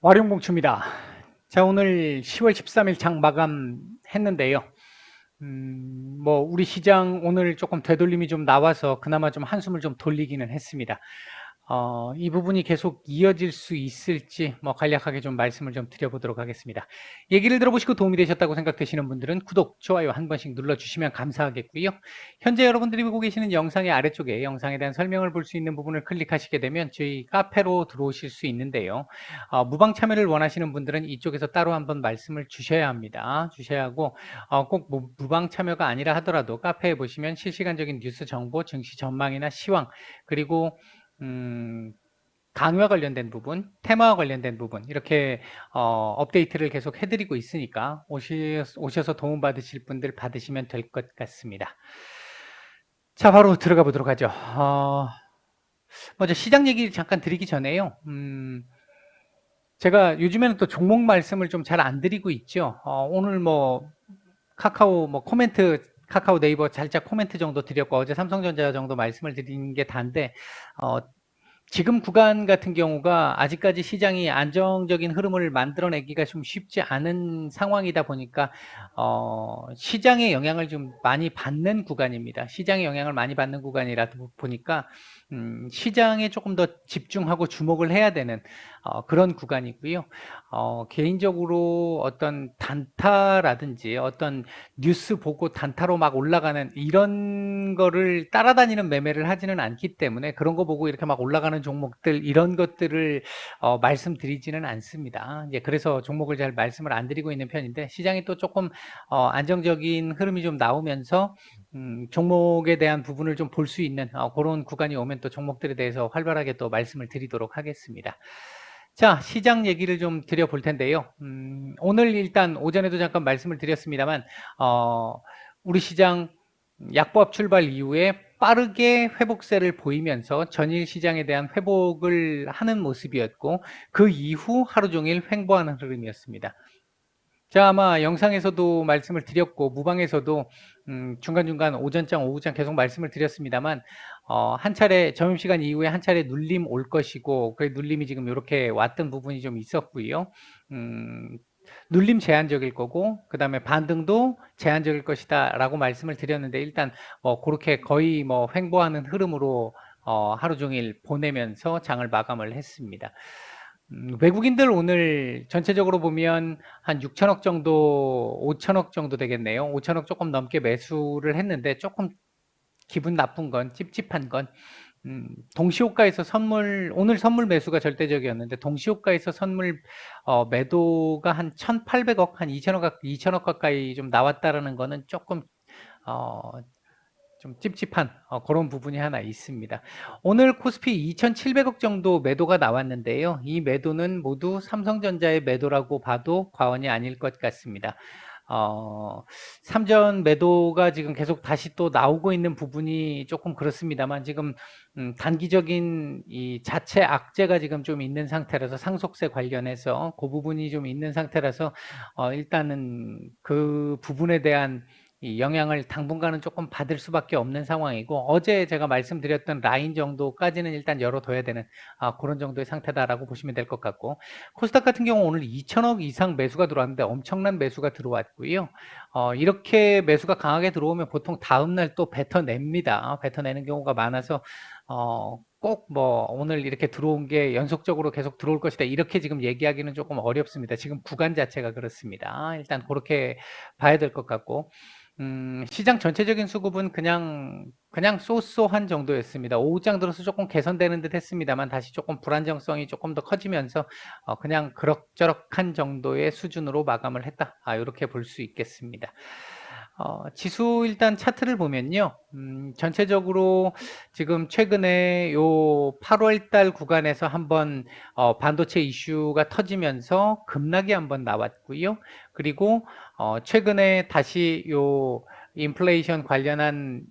와룡봉추입니다. 자, 오늘 10월 13일 장 마감했는데요. 우리 시장 오늘 조금 되돌림이 좀 나와서 그나마 좀 한숨을 좀 돌리기는 했습니다. 이 부분이 계속 이어질 수 있을지 간략하게 좀 말씀을 좀 드려보도록 하겠습니다. 얘기를 들어보시고 도움이 되셨다고 생각되시는 분들은 구독, 좋아요 한 번씩 눌러주시면 감사하겠고요. 현재 여러분들이 보고 계시는 영상의 아래쪽에 영상에 대한 설명을 볼 수 있는 부분을 클릭하시게 되면 저희 카페로 들어오실 수 있는데요. 무방 참여를 원하시는 분들은 이쪽에서 따로 한번 말씀을 주셔야 합니다. 주셔야 하고 꼭 무방 참여가 아니라 하더라도 카페에 보시면 실시간적인 뉴스 정보, 증시 전망이나 시황 그리고 강의와 관련된 부분, 테마와 관련된 부분 이렇게 업데이트를 계속 해드리고 있으니까 오셔서 도움받으실 분들 받으시면 될 것 같습니다. 자, 바로 들어가 보도록 하죠. 먼저 시장 얘기 잠깐 드리기 전에요. 제가 요즘에는 또 종목 말씀을 좀 잘 안 드리고 있죠. 오늘 카카오 네이버 살짝 코멘트 정도 드렸고 어제 삼성전자 정도 말씀을 드린 게 다인데 지금 구간 같은 경우가 아직까지 시장이 안정적인 흐름을 만들어내기가 좀 쉽지 않은 상황이다 보니까 시장의 영향을 좀 많이 받는 구간입니다. 시장의 영향을 많이 받는 구간이라 보니까 시장에 조금 더 집중하고 주목을 해야 되는 그런 구간이고요. 개인적으로 어떤 단타라든지 어떤 뉴스 보고 단타로 막 올라가는 이런 거를 따라다니는 매매를 하지는 않기 때문에 그런 거 보고 이렇게 막 올라가는 종목들 이런 것들을 말씀드리지는 않습니다. 이제 그래서 종목을 잘 말씀을 안 드리고 있는 편인데 시장이 또 조금 안정적인 흐름이 좀 나오면서 종목에 대한 부분을 좀 볼 수 있는 그런 구간이 오면 또 종목들에 대해서 활발하게 또 말씀을 드리도록 하겠습니다. 자, 시장 얘기를 좀 드려볼 텐데요. 오늘 일단 오전에도 잠깐 말씀을 드렸습니다만 우리 시장 약보합 출발 이후에 빠르게 회복세를 보이면서 전일 시장에 대한 회복을 하는 모습이었고 그 이후 하루 종일 횡보하는 흐름이었습니다. 자, 아마 영상에서도 말씀을 드렸고 무방에서도 중간중간 오전장, 오후장 계속 말씀을 드렸습니다만 한 차례 점심시간 이후에 한 차례 눌림 올 것이고 그 눌림이 지금 이렇게 왔던 부분이 좀 있었고요. 눌림 제한적일 거고 그 다음에 반등도 제한적일 것이다 라고 말씀을 드렸는데 일단 그렇게 거의 횡보하는 흐름으로 하루 종일 보내면서 장을 마감을 했습니다. 외국인들 오늘 전체적으로 보면 한 6천억 정도, 5천억 정도 되겠네요. 5천억 조금 넘게 매수를 했는데 조금 기분 나쁜 건, 찝찝한 건, 동시호가에서 오늘 선물 매수가 절대적이었는데, 동시호가에서 선물, 매도가 한 1,800억, 한 2천억 가까이 좀 나왔다라는 거는 조금, 어, 좀 찝찝한 그런 부분이 하나 있습니다. 오늘 코스피 2,700억 정도 매도가 나왔는데요. 이 매도는 모두 삼성전자의 매도라고 봐도 과언이 아닐 것 같습니다. 삼전 매도가 지금 계속 다시 또 나오고 있는 부분이 조금 그렇습니다만 지금 단기적인 이 자체 악재가 지금 좀 있는 상태라서 상속세 관련해서 그 부분이 좀 있는 상태라서 일단은 그 부분에 대한 이 영향을 당분간은 조금 받을 수밖에 없는 상황이고 어제 제가 말씀드렸던 라인 정도까지는 일단 열어둬야 되는 그런 정도의 상태다라고 보시면 될 것 같고 코스닥 같은 경우 오늘 2천억 이상 매수가 들어왔는데 엄청난 매수가 들어왔고요. 이렇게 매수가 강하게 들어오면 보통 다음날 또 뱉어냅니다. 뱉어내는 경우가 많아서 꼭 오늘 이렇게 들어온 게 연속적으로 계속 들어올 것이다 이렇게 지금 얘기하기는 조금 어렵습니다. 지금 구간 자체가 그렇습니다. 일단 그렇게 봐야 될 것 같고 시장 전체적인 수급은 그냥 쏘쏘한 정도였습니다. 오후장 들어서 조금 개선되는 듯 했습니다만 다시 조금 불안정성이 조금 더 커지면서 그냥 그럭저럭한 정도의 수준으로 마감을 했다. 이렇게 볼 수 있겠습니다. 지수 일단 차트를 보면요. 전체적으로 지금 최근에 요 8월 달 구간에서 한번 반도체 이슈가 터지면서 급락이 한번 나왔고요. 그리고 최근에 다시 인플레이션 관련한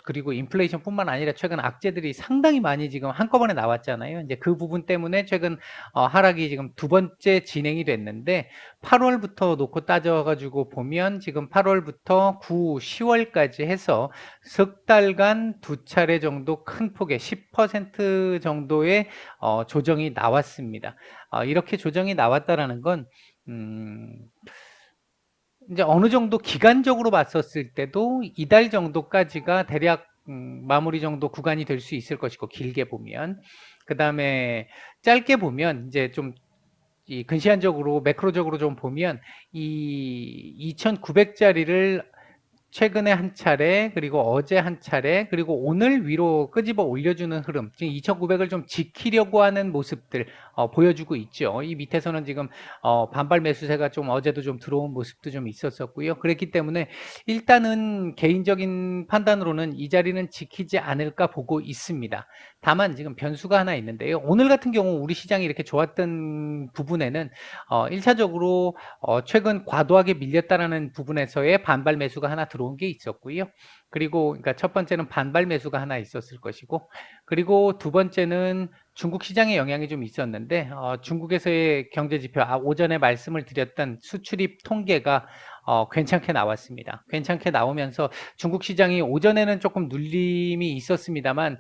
그리고 인플레이션뿐만 아니라 최근 악재들이 상당히 많이 지금 한꺼번에 나왔잖아요. 이제 그 부분 때문에 최근 하락이 지금 두 번째 진행이 됐는데 8월부터 놓고 따져가지고 보면 지금 8월부터 9, 10월까지 해서 석 달간 두 차례 정도 큰 폭의 10% 정도의 조정이 나왔습니다. 이렇게 조정이 나왔다라는 건 이제 어느 정도 기간적으로 봤었을 때도 이달 정도까지가 대략 마무리 정도 구간이 될 수 있을 것이고, 길게 보면. 그 다음에 짧게 보면 이제 좀 이 근시안적으로 매크로적으로 좀 보면 이 2,900짜리를 최근에 한 차례, 그리고 어제 한 차례, 그리고 오늘 위로 끄집어 올려주는 흐름, 지금 2,900을 좀 지키려고 하는 모습들 보여주고 있죠. 이 밑에서는 지금 반발 매수세가 좀 어제도 좀 들어온 모습도 좀 있었었고요. 그렇기 때문에 일단은 개인적인 판단으로는 이 자리는 지키지 않을까 보고 있습니다. 다만 지금 변수가 하나 있는데요. 오늘 같은 경우 우리 시장이 이렇게 좋았던 부분에는 1차적으로 최근 과도하게 밀렸다라는 부분에서의 반발 매수가 하나 들어온 게 있었고요. 그리고 그러니까 첫 번째는 반발 매수가 하나 있었을 것이고, 그리고 두 번째는 중국 시장의 영향이 좀 있었는데 중국에서의 경제 지표, 오전에 말씀을 드렸던 수출입 통계가 괜찮게 나왔습니다. 괜찮게 나오면서 중국 시장이 오전에는 조금 눌림이 있었습니다만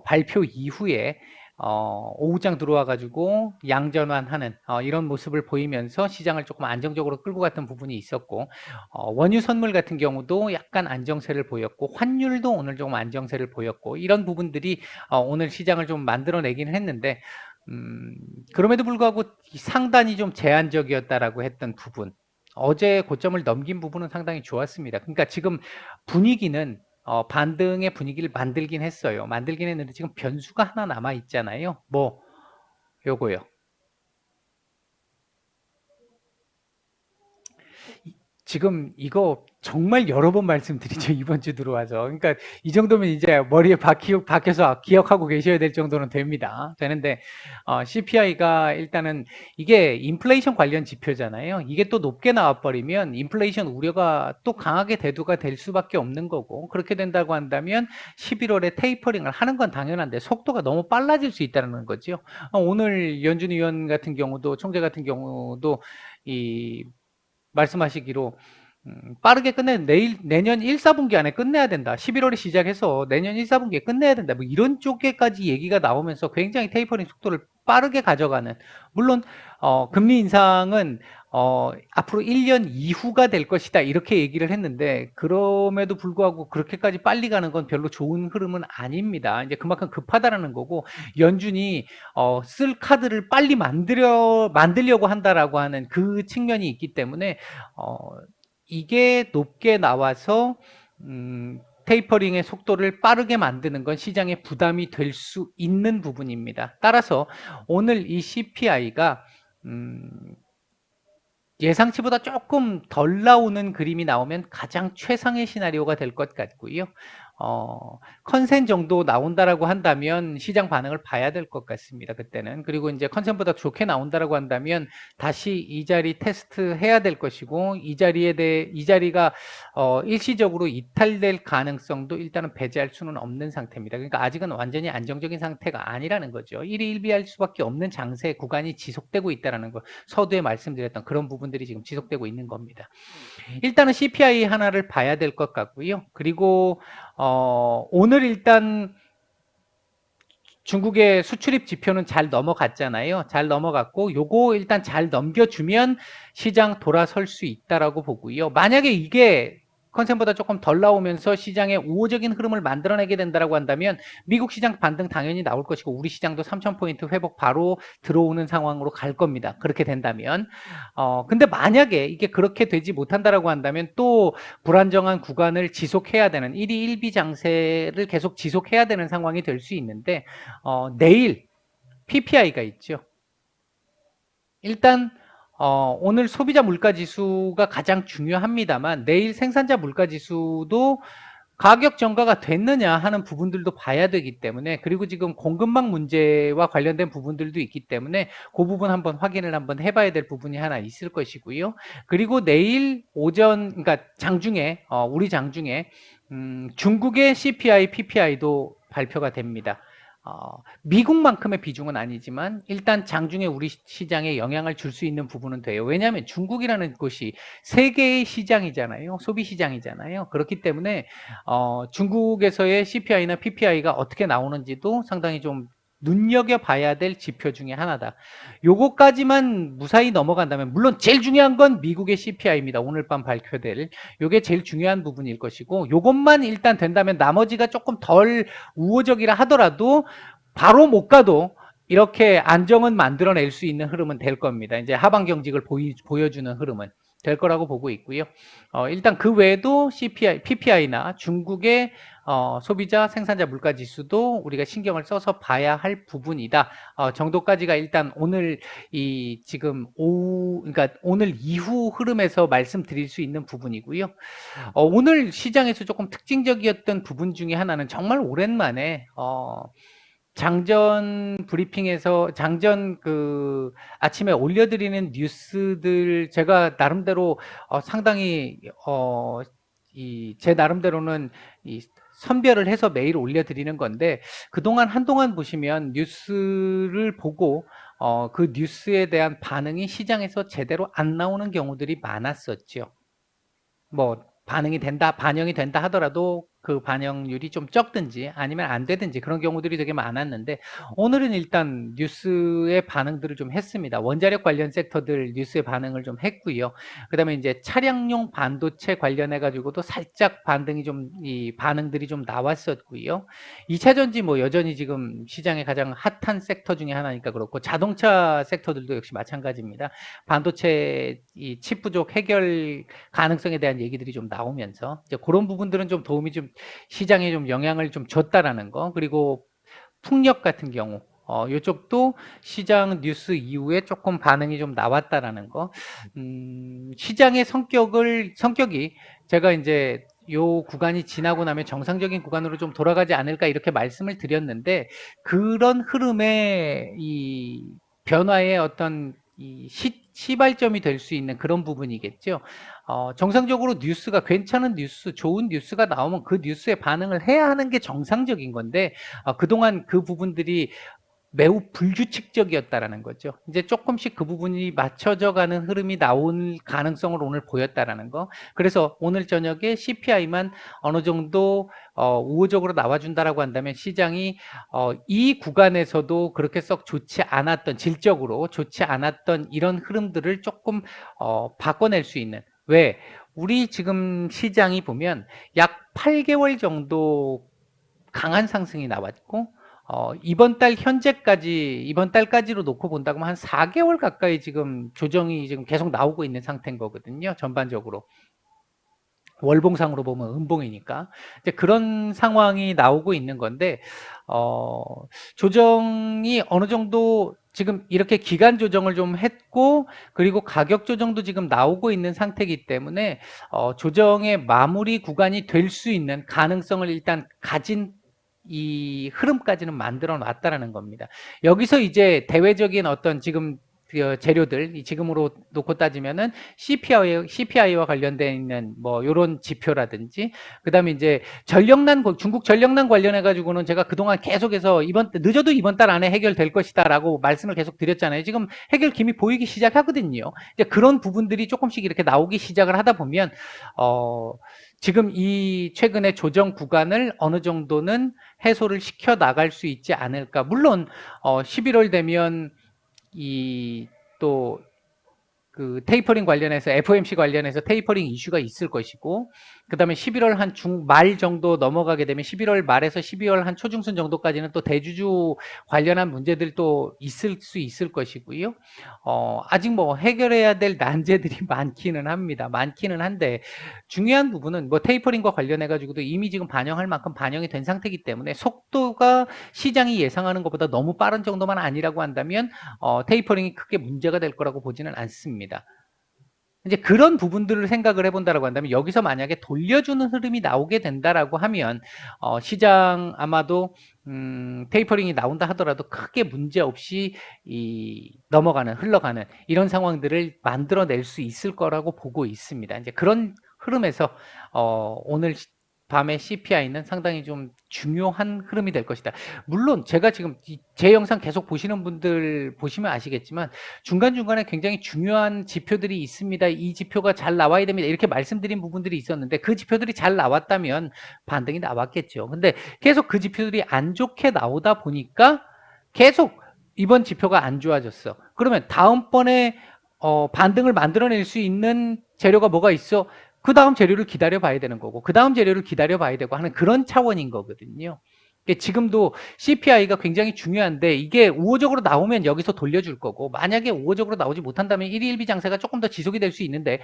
발표 이후에 오후장 들어와 가지고 양전환하는 이런 모습을 보이면서 시장을 조금 안정적으로 끌고 갔던 부분이 있었고, 원유 선물 같은 경우도 약간 안정세를 보였고, 환율도 오늘 조금 안정세를 보였고, 이런 부분들이 오늘 시장을 좀 만들어내긴 했는데 그럼에도 불구하고 상단이 좀 제한적이었다라고 했던 부분, 어제 고점을 넘긴 부분은 상당히 좋았습니다. 그러니까 지금 분위기는 반등의 분위기를 만들긴 했어요. 만들긴 했는데 지금 변수가 하나 남아 있잖아요. 요거요. 지금 이거 정말 여러 번 말씀드리죠. 이번 주 들어와서. 그러니까 이 정도면 이제 머리에 박혀서 기억하고 계셔야 될 정도는 되는데 CPI가 일단은 이게 인플레이션 관련 지표잖아요. 이게 또 높게 나와버리면 인플레이션 우려가 또 강하게 대두가 될 수밖에 없는 거고, 그렇게 된다고 한다면 11월에 테이퍼링을 하는 건 당연한데 속도가 너무 빨라질 수 있다는 거죠. 오늘 연준 의원 같은 경우도, 총재 같은 경우도 말씀하시기로 빠르게 내년 1, 4분기 안에 끝내야 된다. 11월에 시작해서 내년 1, 4분기에 끝내야 된다. 뭐 이런 쪽에까지 얘기가 나오면서 굉장히 테이퍼링 속도를 빠르게 가져가는, 물론 금리 인상은 앞으로 1년 이후가 될 것이다 이렇게 얘기를 했는데, 그럼에도 불구하고 그렇게까지 빨리 가는 건 별로 좋은 흐름은 아닙니다. 이제 그만큼 급하다라는 거고, 연준이 쓸 카드를 빨리 만들려고 한다라고 하는 그 측면이 있기 때문에 이게 높게 나와서 테이퍼링의 속도를 빠르게 만드는 건 시장에 부담이 될 수 있는 부분입니다. 따라서 오늘 이 CPI가 예상치보다 조금 덜 나오는 그림이 나오면 가장 최상의 시나리오가 될 것 같고요. 컨센 정도 나온다라고 한다면 시장 반응을 봐야 될 것 같습니다. 그때는. 그리고 이제 컨센보다 좋게 나온다라고 한다면 다시 이 자리 테스트 해야 될 것이고, 이 자리가 일시적으로 이탈될 가능성도 일단은 배제할 수는 없는 상태입니다. 그러니까 아직은 완전히 안정적인 상태가 아니라는 거죠. 일희일비할 수밖에 없는 장세 구간이 지속되고 있다라는 거, 서두에 말씀드렸던 그런 부분들이 지금 지속되고 있는 겁니다. 일단은 CPI 하나를 봐야 될 것 같고요. 그리고 오늘 일단 중국의 수출입 지표는 잘 넘어갔잖아요. 잘 넘어갔고, 요거 일단 잘 넘겨주면 시장 돌아설 수 있다라고 보고요. 만약에 이게 컨센보다 조금 덜 나오면서 시장의 우호적인 흐름을 만들어내게 된다라고 한다면 미국 시장 반등 당연히 나올 것이고, 우리 시장도 3,000포인트 회복 바로 들어오는 상황으로 갈 겁니다. 그렇게 된다면. 근데 만약에 이게 그렇게 되지 못한다라고 한다면 또 불안정한 구간을 지속해야 되는, 1위 1비 장세를 계속 지속해야 되는 상황이 될 수 있는데, 내일 PPI가 있죠. 일단 오늘 소비자 물가 지수가 가장 중요합니다만, 내일 생산자 물가 지수도 가격 전가가 됐느냐 하는 부분들도 봐야 되기 때문에, 그리고 지금 공급망 문제와 관련된 부분들도 있기 때문에 그 부분 한번 확인을 한번 해봐야 될 부분이 하나 있을 것이고요. 그리고 내일 오전, 그러니까 장중에 우리 장중에 중국의 CPI, PPI도 발표가 됩니다. 미국만큼의 비중은 아니지만 일단 장중에 우리 시장에 영향을 줄 수 있는 부분은 돼요. 왜냐하면 중국이라는 곳이 세계의 시장이잖아요. 소비 시장이잖아요. 그렇기 때문에 중국에서의 CPI나 PPI가 어떻게 나오는지도 상당히 좀 눈여겨봐야 될 지표 중에 하나다. 요거까지만 무사히 넘어간다면, 물론 제일 중요한 건 미국의 CPI입니다. 오늘 밤 발표될 요게 제일 중요한 부분일 것이고, 요것만 일단 된다면 나머지가 조금 덜 우호적이라 하더라도 바로 못 가도 이렇게 안정은 만들어낼 수 있는 흐름은 될 겁니다. 이제 하방 경직을 보여주는 흐름은 될 거라고 보고 있고요. 일단 그 외에도 CPI, PPI나 중국의 소비자 생산자 물가 지수도 우리가 신경을 써서 봐야 할 부분이다. 정도까지가 일단 오늘 지금 그러니까 오늘 이후 흐름에서 말씀드릴 수 있는 부분이고요. 오늘 시장에서 조금 특징적이었던 부분 중에 하나는 정말 오랜만에 장전 브리핑에서 장전 아침에 올려드리는 뉴스들, 제가 나름대로 상당히 제 나름대로는 선별을 해서 매일 올려드리는 건데, 그동안 한동안 보시면 뉴스를 보고 그 뉴스에 대한 반응이 시장에서 제대로 안 나오는 경우들이 많았었죠. 뭐 반영이 된다 하더라도 그 반영률이 좀 적든지 아니면 안 되든지 그런 경우들이 되게 많았는데, 오늘은 일단 뉴스의 반응들을 좀 했습니다. 원자력 관련 섹터들 뉴스의 반응을 좀 했고요. 그다음에 이제 차량용 반도체 관련해 가지고도 살짝 반응들이 좀 나왔었고요. 2차 전지 뭐 여전히 지금 시장의 가장 핫한 섹터 중에 하나니까 그렇고, 자동차 섹터들도 역시 마찬가지입니다. 반도체 칩 부족 해결 가능성에 대한 얘기들이 좀 나오면서 이제 그런 부분들은 좀 도움이 좀 시장에 좀 영향을 좀 줬다라는 거. 그리고 풍력 같은 경우 이쪽도 시장 뉴스 이후에 조금 반응이 좀 나왔다라는 거. 시장의 성격이 제가 이제 요 구간이 지나고 나면 정상적인 구간으로 좀 돌아가지 않을까 이렇게 말씀을 드렸는데, 그런 흐름의 이 변화의 어떤 시발점이 될 수 있는 그런 부분이겠죠. 정상적으로 뉴스가 괜찮은 뉴스, 좋은 뉴스가 나오면 그 뉴스에 반응을 해야 하는 게 정상적인 건데, 그동안 그 부분들이 매우 불규칙적이었다라는 거죠. 이제 조금씩 그 부분이 맞춰져 가는 흐름이 나올 가능성을 오늘 보였다라는 거. 그래서 오늘 저녁에 CPI만 어느 정도 우호적으로 나와준다라고 한다면, 시장이 이 구간에서도 그렇게 썩 좋지 않았던, 질적으로 좋지 않았던 이런 흐름들을 조금 바꿔낼 수 있는. 왜? 우리 지금 시장이 보면 약 8개월 정도 강한 상승이 나왔고, 이번 달까지로 놓고 본다고 하면 한 4개월 가까이 지금 조정이 지금 계속 나오고 있는 상태인 거거든요. 전반적으로. 월봉상으로 보면 음봉이니까. 이제 그런 상황이 나오고 있는 건데, 조정이 어느 정도 지금 이렇게 기간 조정을 좀 했고, 그리고 가격 조정도 지금 나오고 있는 상태이기 때문에, 조정의 마무리 구간이 될 수 있는 가능성을 일단 가진 이 흐름까지는 만들어 놨다라는 겁니다. 여기서 이제 대외적인 어떤 지금 재료들, 지금으로 놓고 따지면은 CPI와 관련되어 있는 뭐 요런 지표라든지, 그다음에 이제 중국 전력난 관련해 가지고는 제가 그동안 계속해서 늦어도 이번 달 안에 해결될 것이다라고 말씀을 계속 드렸잖아요. 지금 해결 기미 보이기 시작하거든요. 이제 그런 부분들이 조금씩 이렇게 나오기 시작을 하다 보면 지금 이 최근의 조정 구간을 어느 정도는 해소를 시켜 나갈 수 있지 않을까. 물론 11월 되면 그 테이퍼링 관련해서, FOMC 관련해서 테이퍼링 이슈가 있을 것이고, 그 다음에 11월 한 말 정도 넘어가게 되면 11월 말에서 12월 한 초중순 정도까지는 또 대주주 관련한 문제들도 있을 수 있을 것이고요. 아직 뭐 해결해야 될 난제들이 많기는 합니다. 많기는 한데, 중요한 부분은 뭐 테이퍼링과 관련해 가지고도 이미 지금 반영할 만큼 반영이 된 상태이기 때문에, 속도가 시장이 예상하는 것보다 너무 빠른 정도만 아니라고 한다면 테이퍼링이 크게 문제가 될 거라고 보지는 않습니다. 이제 그런 부분들을 생각을 해본다라고 한다면 여기서 만약에 돌려주는 흐름이 나오게 된다라고 하면 시장 아마도 테이퍼링이 나온다 하더라도 크게 문제 없이 넘어가는 흘러가는 이런 상황들을 만들어낼 수 있을 거라고 보고 있습니다. 이제 그런 흐름에서 오늘 밤에 CPI는 상당히 좀 중요한 흐름이 될 것이다. 물론 제가 지금 제 영상 계속 보시는 분들 보시면 아시겠지만 중간중간에 굉장히 중요한 지표들이 있습니다. 이 지표가 잘 나와야 됩니다. 이렇게 말씀드린 부분들이 있었는데 그 지표들이 잘 나왔다면 반등이 나왔겠죠. 근데 계속 그 지표들이 안 좋게 나오다 보니까 계속 이번 지표가 안 좋아졌어. 그러면 다음번에 반등을 만들어낼 수 있는 재료가 뭐가 있어? 그 다음 재료를 기다려 봐야 되는 거고, 그 다음 재료를 기다려 봐야 되고 하는 그런 차원인 거거든요. 지금도 CPI가 굉장히 중요한데 이게 우호적으로 나오면 여기서 돌려줄 거고 만약에 우호적으로 나오지 못한다면 1위 1비 장세가 조금 더 지속이 될 수 있는데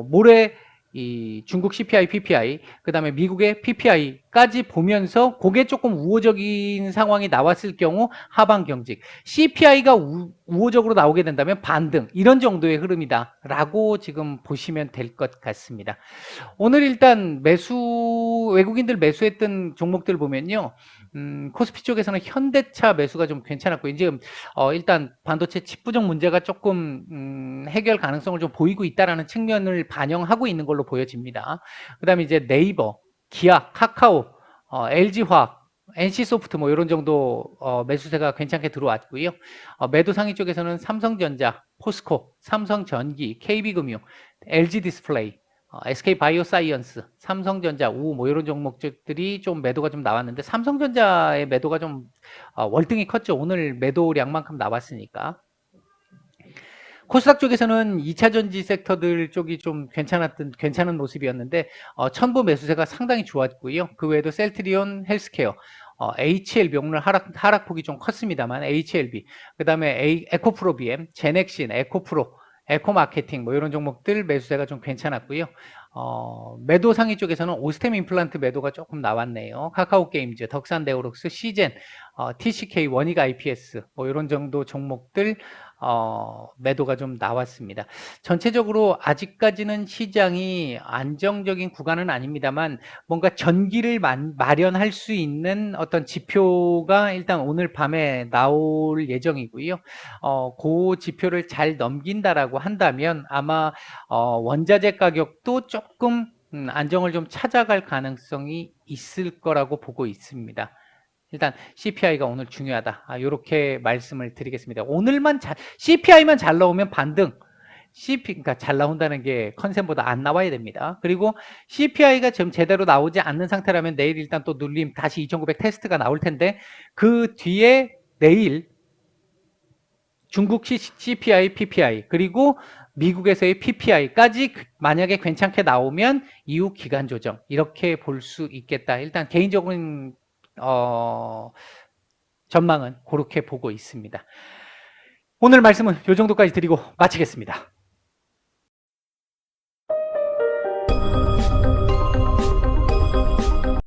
모레 이 중국 CPI, PPI, 그 다음에 미국의 PPI까지 보면서 그게 조금 우호적인 상황이 나왔을 경우 하방 경직, CPI가 우호적으로 나오게 된다면 반등, 이런 정도의 흐름이다라고 지금 보시면 될 것 같습니다. 오늘 일단 외국인들 매수했던 종목들 보면요. 코스피 쪽에서는 현대차 매수가 좀 괜찮았고요. 지금 일단 반도체 칩 부족 문제가 조금 해결 가능성을 좀 보이고 있다라는 측면을 반영하고 있는 걸로 보여집니다. 그다음에 이제 네이버, 기아, 카카오, LG화학, NC소프트 뭐 이런 정도 매수세가 괜찮게 들어왔고요. 매도 상위 쪽에서는 삼성전자, 포스코, 삼성전기, KB금융, LG디스플레이, SK바이오사이언스, 삼성전자, 우 뭐 이런 종목들이 좀 매도가 좀 나왔는데 삼성전자의 매도가 좀 월등히 컸죠. 오늘 매도량만큼 나왔으니까. 코스닥 쪽에서는 2차 전지 섹터들 쪽이 좀 괜찮은 모습이었는데 첨부 매수세가 상당히 좋았고요. 그 외에도 셀트리온 헬스케어, HLB 오늘 하락폭이 좀 컸습니다만 HLB, 그 다음에 에코프로 BM, 제넥신, 에코프로, 에코마케팅 뭐 이런 종목들 매수세가 좀 괜찮았고요. 매도 상위 쪽에서는 오스템 임플란트 매도가 조금 나왔네요. 카카오게임즈, 덕산네오록스, 시젠, TCK, 원익 IPS 뭐 이런 정도 종목들 매도가 좀 나왔습니다. 전체적으로 아직까지는 시장이 안정적인 구간은 아닙니다만 뭔가 전기를 마련할 수 있는 어떤 지표가 일단 오늘 밤에 나올 예정이고요. 그 지표를 잘 넘긴다라고 한다면 아마 원자재 가격도 조금 안정을 좀 찾아갈 가능성이 있을 거라고 보고 있습니다. 일단 CPI가 오늘 중요하다. 이렇게 말씀을 드리겠습니다. 오늘만 CPI만 잘 나오면 반등. 그러니까 잘 나온다는 게 컨센보다 안 나와야 됩니다. 그리고 CPI가 지금 제대로 나오지 않는 상태라면 내일 일단 또 눌림 다시 2900 테스트가 나올 텐데 그 뒤에 내일 중국 CPI, PPI 그리고 미국에서의 PPI까지 만약에 괜찮게 나오면 이후 기간 조정 이렇게 볼 수 있겠다. 일단 개인적인 전망은 그렇게 보고 있습니다. 오늘 말씀은 이 정도까지 드리고 마치겠습니다.